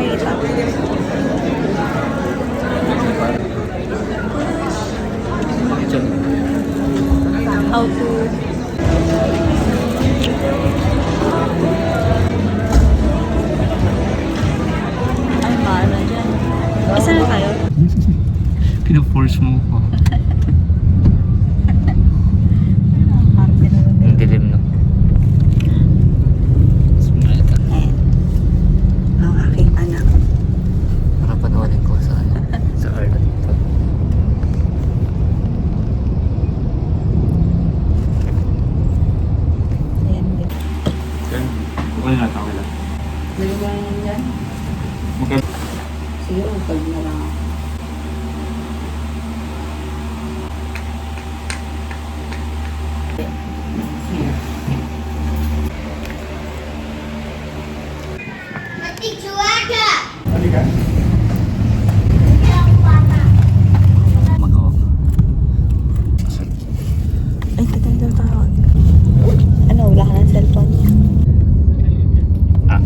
makikita. How to... Ay, maano dyan. Isa na tayo? Pina-force mo ko. Ang Ang dilim, no? ang aking anak. Para panoorin ko sa sa Arla dito. Ayan din. Yan. Okay na, okay lang. Naligaw yan dyan? Magkano? Sige, magpag na lang ako. Mag-off. Ay, katanda tawag. Ano, wala ka ng cellphone? Ah.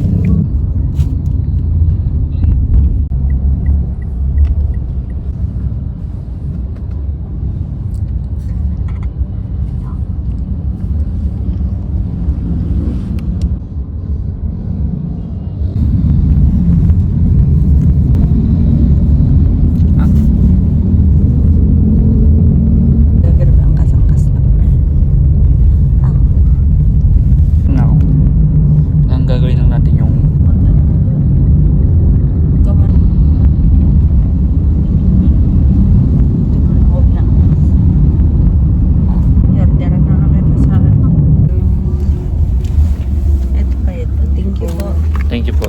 Grabe ang kasangkas lang. Ah, No. Ang gagawin lang natin yung gaman. Huwag na. Yorderan na kami pa sa ano. Ito pa ito. Thank you po. thank you po.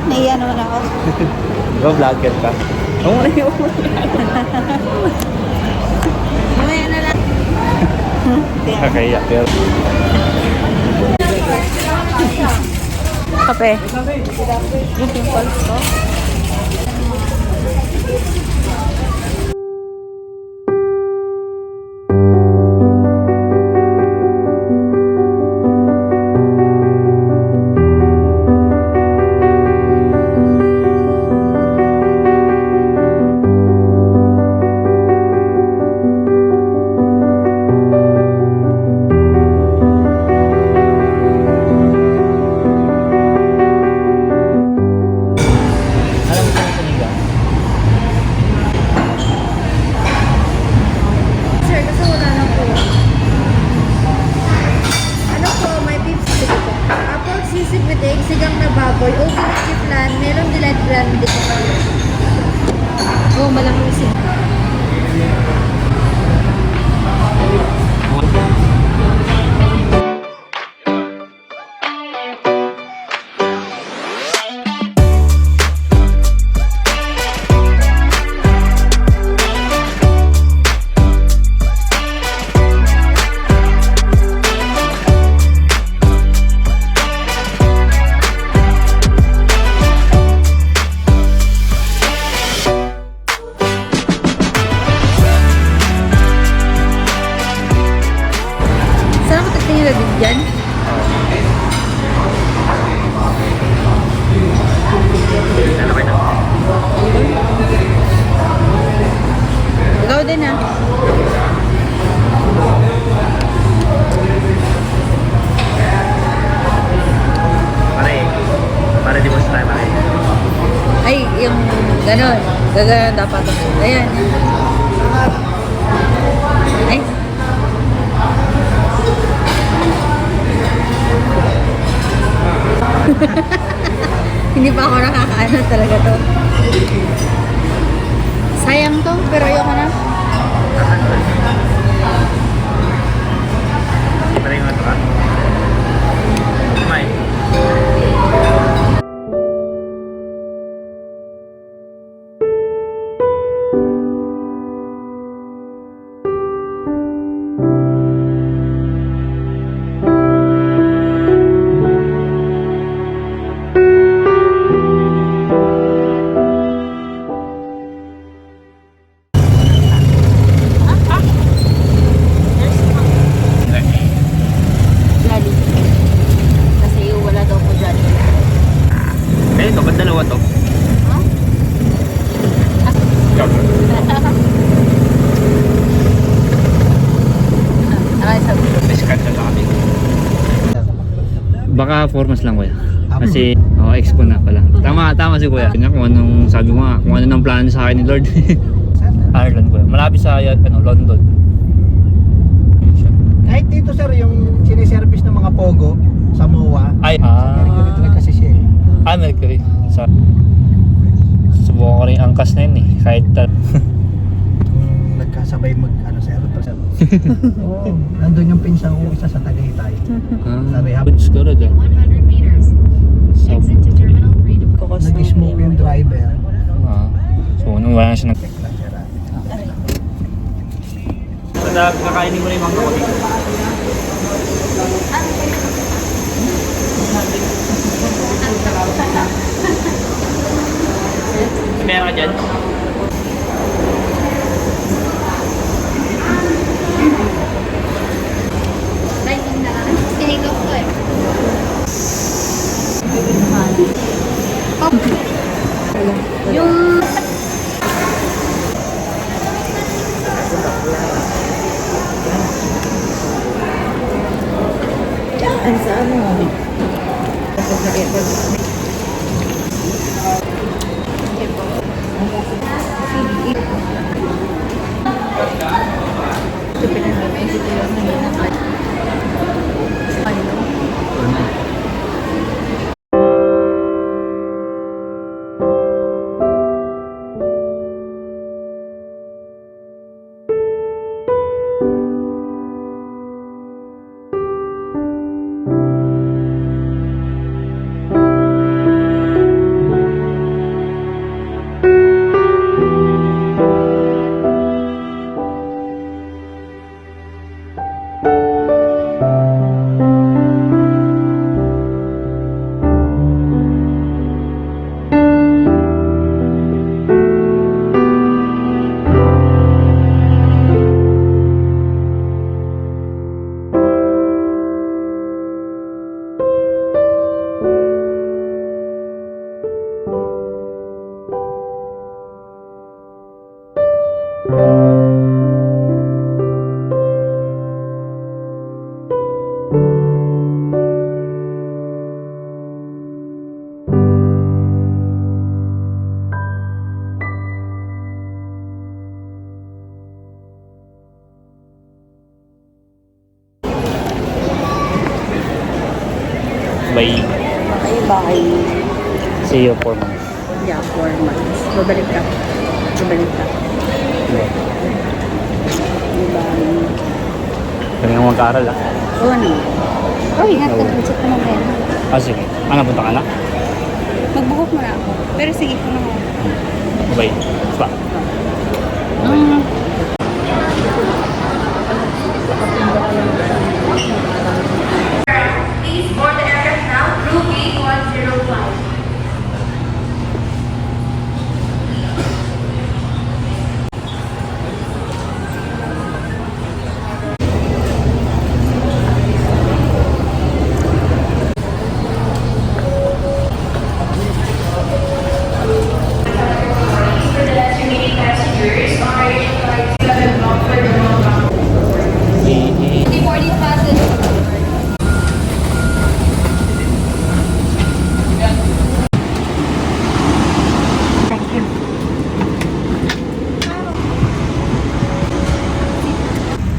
Naiya naman ako. Go vlogger ka. Oo na yun. Mamaya na lang. Kakaya pero Kape. Yung pimples ko. alam mo sa sinigang? Sir, kasi wala na po. Ano po, may beef stick po. Apple sisig with egg, sigang na baboy, open chip flan, meron dilat flan dito. Oh, malaking sig. Saan ako tatingin na din dyan? Ikaw din ah. Para di mo sa tayo pare. Ay, yung gano'n. Gagano'n dapat. Ayan. Ay. Hindi pa ako nakakaano talaga to. Sayang to, pero ayoko na. Pare yung ito ka. May. Baka 4 months lang kuya. Kasi expo na pala. Tama si kuya. Kanya kung anong sabi ko nga, kung ano nang plano sa akin ni Lord. Ireland kuya. Malapit sa London. Kahit dito sir, yung siniservice ng mga Pogo sa MOA, Ay, Mercury talaga kasi siya eh. Mercury. Subukan ko rin yung angkas na yun eh. Kahit Kung nagkasabay ano sir, sir. Oo, nandun yung pinsan ko isa sa Tagaytay. Sa rehab. Goods ka rin ah. 100 meters. So, Exit to Terminal 3 to Nag-smoke yung driver. so nung wala na siya Check lang sir. Kakainin mo na yung mga kapatid. Meron ka dyan? Lighting na lang. Sinigop ko eh. Yung... Ay, sa ano? Bye. Bye. See you 4 months. Yeah, 4 months. Babalik ka. Diba? Kami nga mag-aaral ah. Oo ano? Ingat ka dun sa pamamaya. Sige. Punta ka na? Magbukok mo na ako. Pero sige ko na mo. Bye. Bye. Please board the aircraft now through gate 105. For the last remaining passengers on our flight 7 block for the Mall. Boarding passes.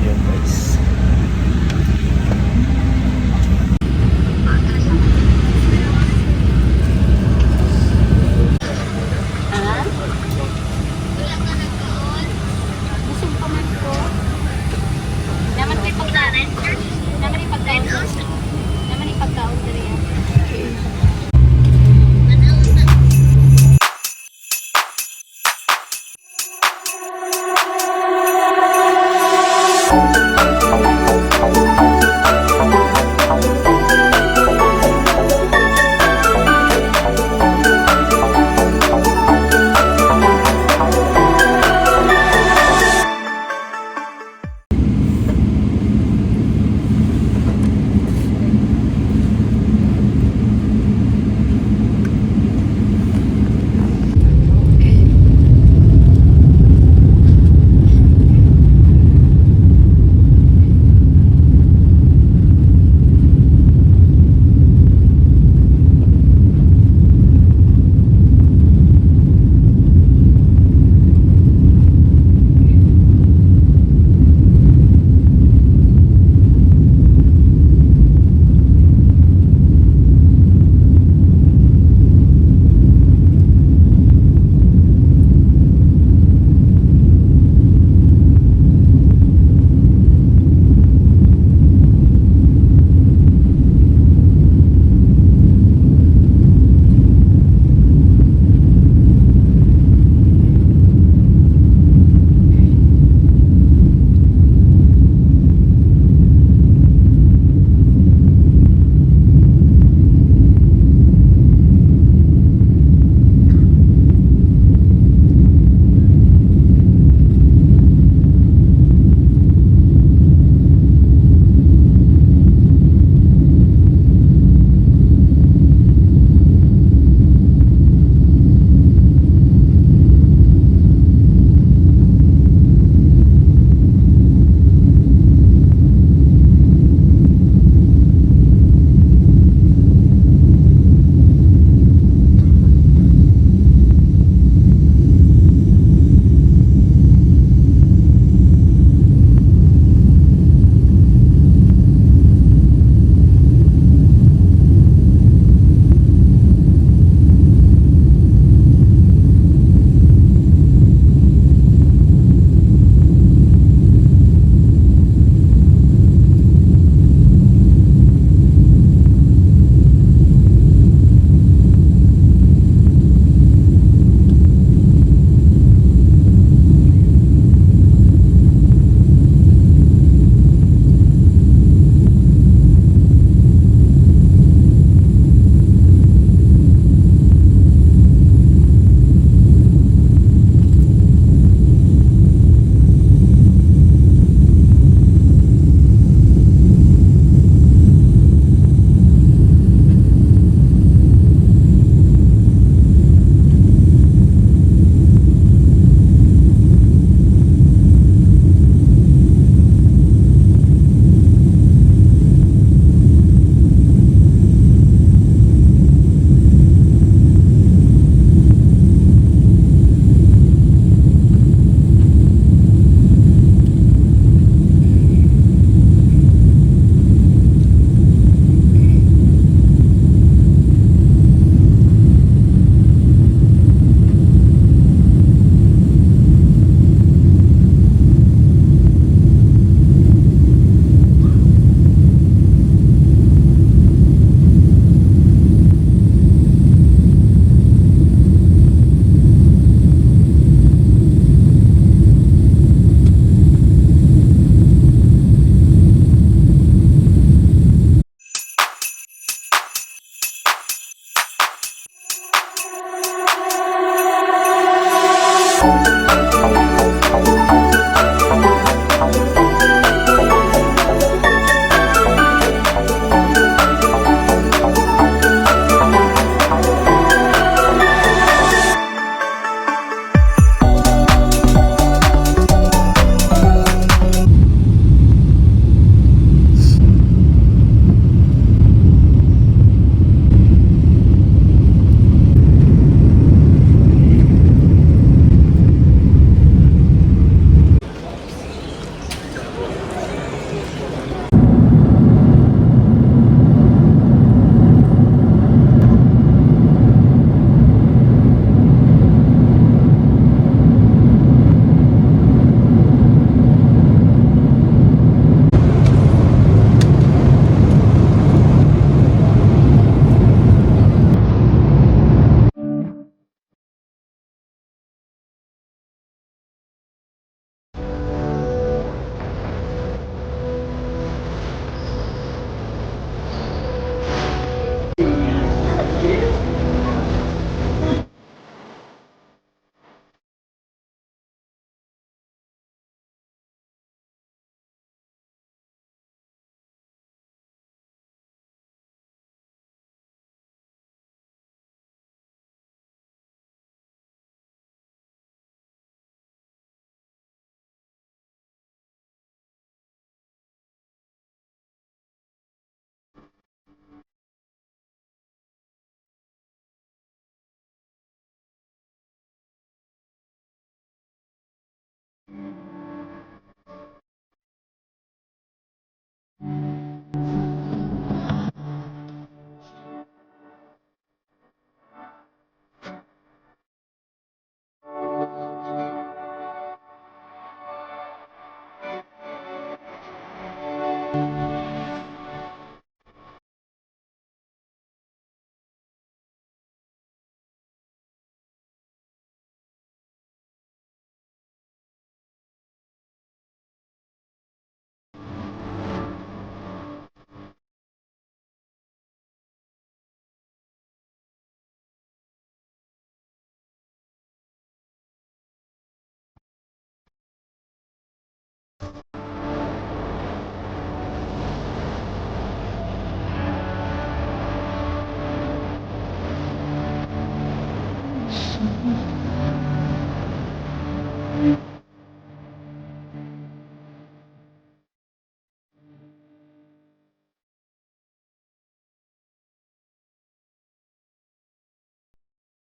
Yun guys. Busog pa man ko. Naman ko yung pagkain. Naman yung pagkain. Naman yung pagkain. Dali